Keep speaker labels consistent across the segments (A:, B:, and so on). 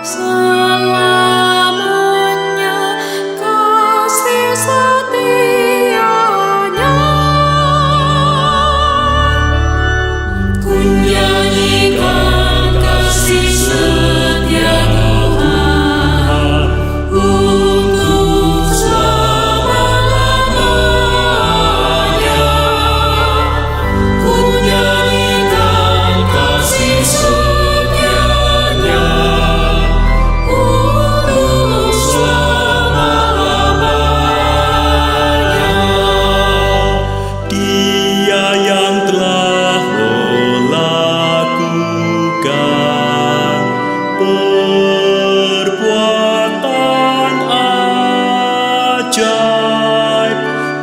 A: selamanya kasih setianya. Ku nyanyikan kasih setia Tuhan untuk selama-lamanya. Ku nyanyikan kasih setianya untuk selama-lamanya.
B: Dia yang telah melakukan perbuatan ajaib,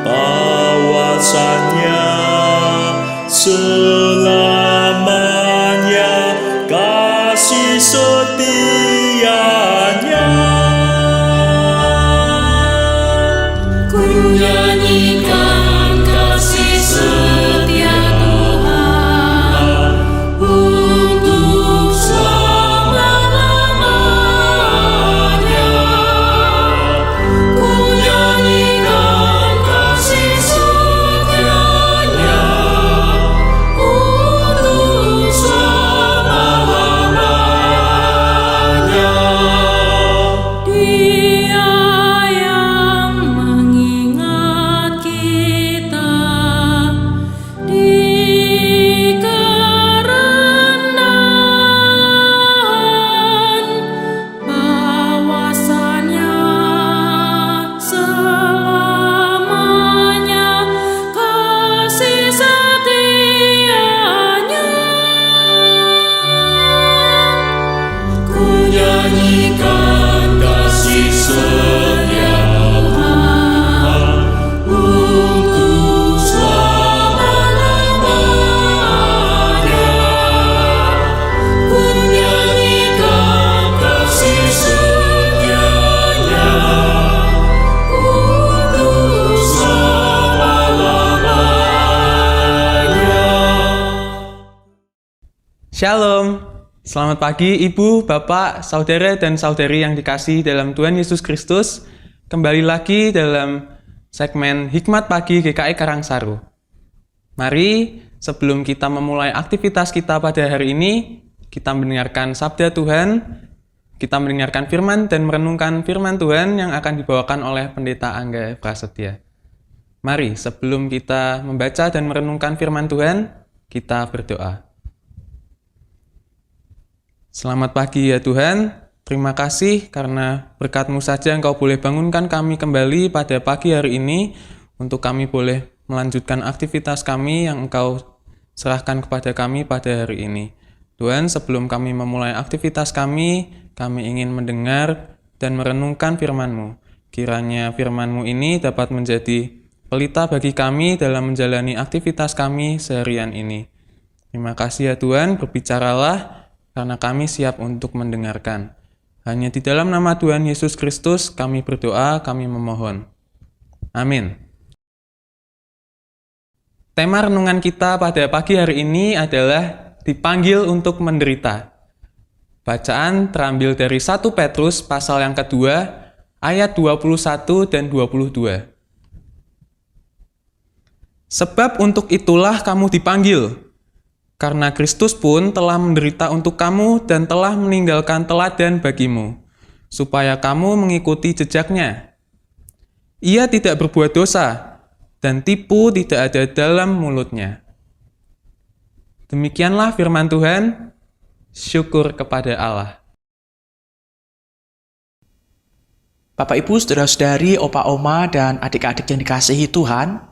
B: bawasannya selamanya kasih setianya.
A: Ku nyanyikan kasih setia Tuhan untuk selama-lamanya. Ku nyanyikan kasih setianya untuk selama-lamanya. Dia yang mengingat kita di kerendahan, bawasannya selamanya kasih setianya. Ku nyanyikan kasih setia Tuhan untuk selama-lamanya. Ku nyanyikan kasih setianya untuk selama-lamanya.
C: Shalom, selamat pagi Ibu, Bapak, Saudara, dan Saudari yang dikasihi dalam Tuhan Yesus Kristus. Kembali lagi dalam segmen Hikmat Pagi GKI Karangsaru. Mari, sebelum kita memulai aktivitas kita pada hari ini, kita mendengarkan sabda Tuhan, kita mendengarkan firman dan merenungkan firman Tuhan yang akan dibawakan oleh Pendeta Angga Prasetya. Mari, sebelum kita membaca dan merenungkan firman Tuhan, kita berdoa. Selamat pagi ya Tuhan, terima kasih karena berkat-Mu saja Engkau boleh bangunkan kami kembali pada pagi hari ini untuk kami boleh melanjutkan aktivitas kami yang Engkau serahkan kepada kami pada hari ini. Tuhan, sebelum kami memulai aktivitas kami ingin mendengar dan merenungkan firman-Mu. Kiranya firman-Mu ini dapat menjadi pelita bagi kami dalam menjalani aktivitas kami seharian ini. Terima kasih ya Tuhan, berbicaralah karena kami siap untuk mendengarkan. Hanya di dalam nama Tuhan Yesus Kristus kami berdoa, kami memohon. Amin. Tema renungan kita pada pagi hari ini adalah dipanggil untuk menderita. Bacaan terambil dari 1 Petrus pasal yang kedua, ayat 21 dan 22. Sebab untuk itulah kamu dipanggil, karena Kristus pun telah menderita untuk kamu dan telah meninggalkan teladan bagimu, supaya kamu mengikuti jejaknya. Ia tidak berbuat dosa, dan tipu tidak ada dalam mulutnya. Demikianlah firman Tuhan, syukur kepada Allah.
D: Bapak, Ibu, saudara-saudari, opa, oma, dan adik-adik yang dikasihi Tuhan,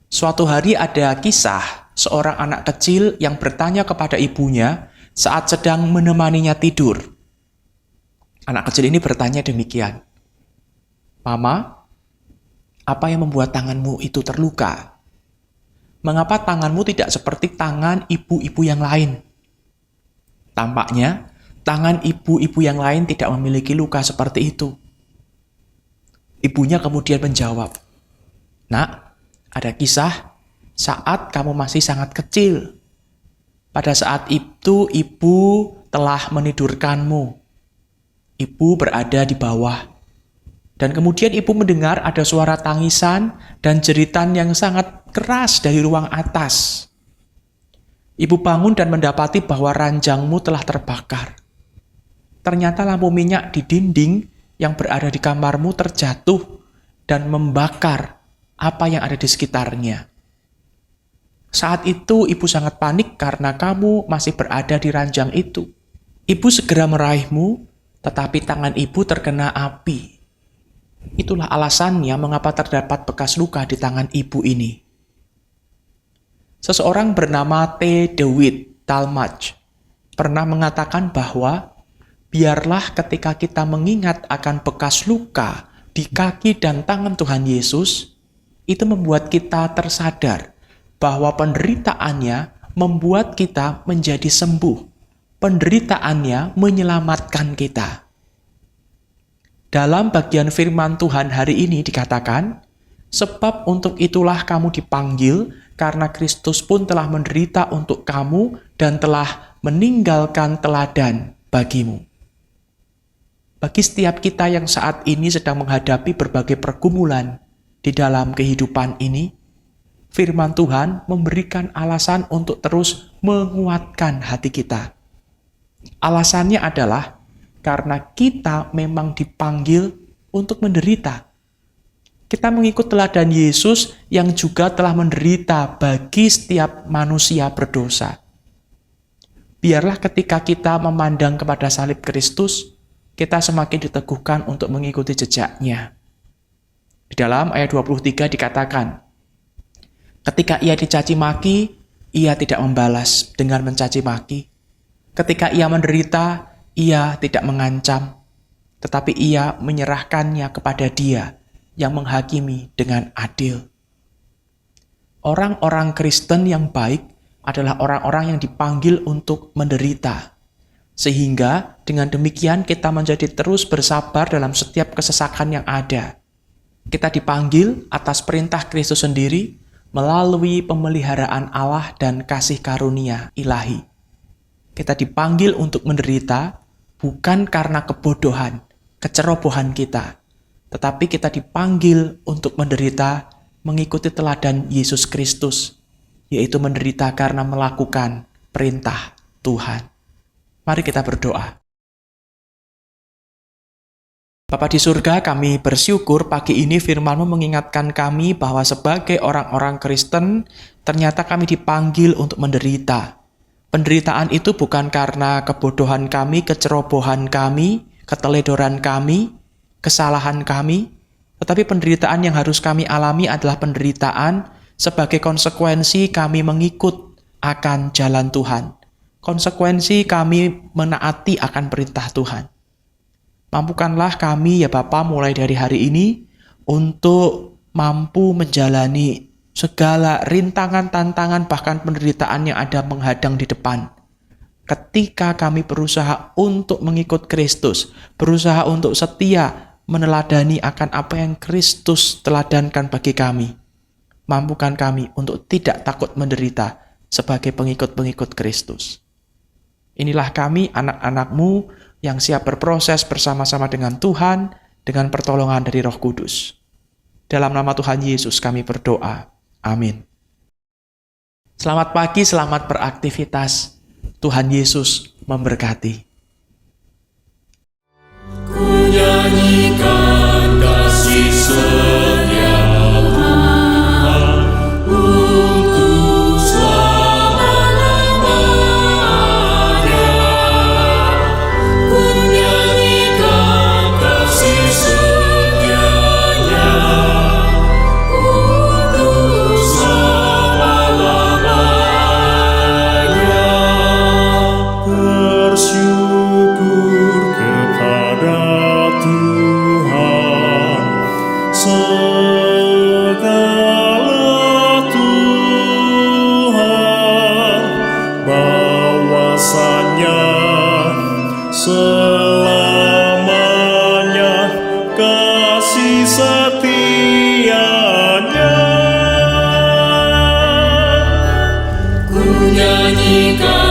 D: suatu hari ada kisah seorang anak kecil yang bertanya kepada ibunya saat sedang menemaninya tidur. Anak kecil ini bertanya demikian, "Mama, apa yang membuat tanganmu itu terluka? Mengapa tanganmu tidak seperti tangan ibu-ibu yang lain?" Tampaknya, tangan ibu-ibu yang lain tidak memiliki luka seperti itu. Ibunya kemudian menjawab, "Nak, ada kisah saat kamu masih sangat kecil. Pada saat itu ibu telah menidurkanmu. Ibu berada di bawah. Dan kemudian ibu mendengar ada suara tangisan dan jeritan yang sangat keras dari ruang atas. Ibu bangun dan mendapati bahwa ranjangmu telah terbakar. Ternyata lampu minyak di dinding yang berada di kamarmu terjatuh dan membakar apa yang ada di sekitarnya. Saat itu ibu sangat panik karena kamu masih berada di ranjang itu. Ibu segera meraihmu, tetapi tangan ibu terkena api. Itulah alasannya mengapa terdapat bekas luka di tangan ibu ini. Seseorang bernama T. DeWitt Talmage pernah mengatakan bahwa biarlah ketika kita mengingat akan bekas luka di kaki dan tangan Tuhan Yesus, itu membuat kita tersadar bahwa penderitaannya membuat kita menjadi sembuh. Penderitaannya menyelamatkan kita. Dalam bagian firman Tuhan hari ini dikatakan, sebab untuk itulah kamu dipanggil, karena Kristus pun telah menderita untuk kamu dan telah meninggalkan teladan bagimu. Bagi setiap kita yang saat ini sedang menghadapi berbagai pergumulan di dalam kehidupan ini, firman Tuhan memberikan alasan untuk terus menguatkan hati kita. Alasannya adalah karena kita memang dipanggil untuk menderita. Kita mengikut teladan Yesus yang juga telah menderita bagi setiap manusia berdosa. Biarlah ketika kita memandang kepada salib Kristus, kita semakin diteguhkan untuk mengikuti jejaknya. Di dalam ayat 23 dikatakan, ketika ia dicaci maki, ia tidak membalas dengan mencaci maki. Ketika ia menderita, ia tidak mengancam, tetapi ia menyerahkannya kepada Dia yang menghakimi dengan adil. Orang-orang Kristen yang baik adalah orang-orang yang dipanggil untuk menderita. Sehingga dengan demikian kita menjadi terus bersabar dalam setiap kesesakan yang ada. Kita dipanggil atas perintah Kristus sendiri melalui pemeliharaan Allah dan kasih karunia ilahi. Kita dipanggil untuk menderita bukan karena kebodohan, kecerobohan kita, tetapi kita dipanggil untuk menderita mengikuti teladan Yesus Kristus, yaitu menderita karena melakukan perintah Tuhan. Mari kita berdoa. Bapa di surga, kami bersyukur pagi ini firman-Mu mengingatkan kami bahwa sebagai orang-orang Kristen, ternyata kami dipanggil untuk menderita. Penderitaan itu bukan karena kebodohan kami, kecerobohan kami, keteledoran kami, kesalahan kami, tetapi penderitaan yang harus kami alami adalah penderitaan sebagai konsekuensi kami mengikut akan jalan Tuhan. Konsekuensi kami menaati akan perintah Tuhan. Mampukanlah kami ya Bapa mulai dari hari ini untuk mampu menjalani segala rintangan, tantangan, bahkan penderitaan yang ada menghadang di depan. Ketika kami berusaha untuk mengikut Kristus, berusaha untuk setia meneladani akan apa yang Kristus teladankan bagi kami. Mampukan kami untuk tidak takut menderita sebagai pengikut-pengikut Kristus. Inilah kami, anak-anak-Mu, yang siap berproses bersama-sama dengan Tuhan, dengan pertolongan dari Roh Kudus. Dalam nama Tuhan Yesus kami berdoa. Amin. Selamat pagi, selamat beraktivitas. Tuhan Yesus memberkati.
A: Ku nyanyikan kasih setia Tuhan untuk selama-lamanya. Ku nyanyikan kasih setianya untuk selama-lamanya.
B: Bersyukur kepada Tuhan segala Tuhan, bahwasanya selamanya kasih setianya.
A: Ku nyanyikan